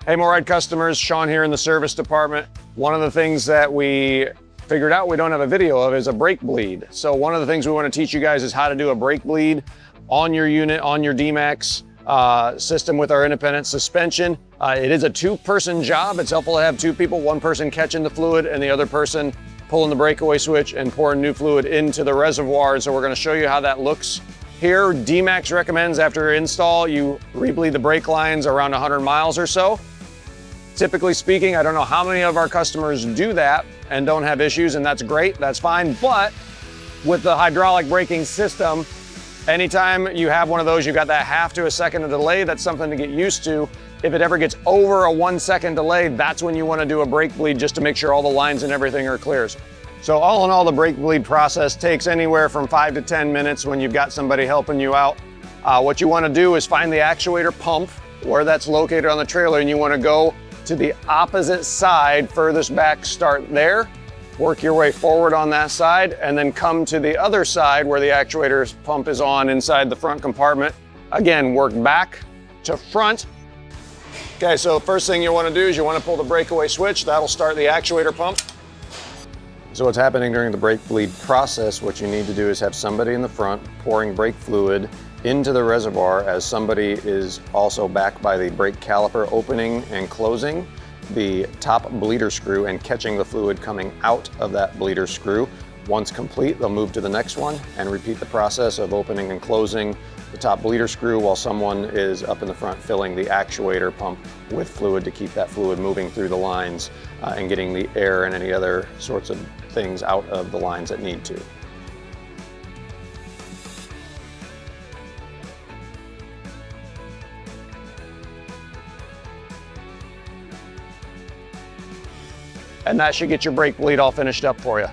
Hey, MORryde customers, Sean here in the service department. One of the things that we figured out we don't have a video of is a brake bleed. So one of the things we want to teach you guys is how to do a brake bleed on your unit, on your D-Max system with our independent suspension. It is a two-person job. It's helpful to have two people, one person catching the fluid and the other person pulling the breakaway switch and pouring new fluid into the reservoir. So we're going to show you how that looks here. D-Max recommends after install, you rebleed the brake lines around 100 miles or so. Typically speaking, I don't know how many of our customers do that and don't have issues, and that's great, that's fine. But with the hydraulic braking system, anytime you have one of those, you've got that half to a second of delay. That's something to get used to. If it ever gets over a 1 second delay, that's when you want to do a brake bleed just to make sure all the lines and everything are clear. So all in all, the brake bleed process takes anywhere from 5 to 10 minutes when you've got somebody helping you out. What you want to do is find the actuator pump where that's located on the trailer, and you want to go to the opposite side, furthest back, start there, work your way forward on that side, and then come to the other side where the actuator pump is on inside the front compartment. Again, work back to front. Okay, so first thing you want to do is you want to pull the breakaway switch. That'll start the actuator pump. So what's happening during the brake bleed process, what you need to do is have somebody in the front pouring brake fluid into the reservoir as somebody is also back by the brake caliper opening and closing the top bleeder screw and catching the fluid coming out of that bleeder screw. Once complete, they'll move to the next one and repeat the process of opening and closing the top bleeder screw while someone is up in the front filling the actuator pump with fluid to keep that fluid moving through the lines and getting the air and any other sorts of things out of the lines that need to. And that should get your brake bleed all finished up for you.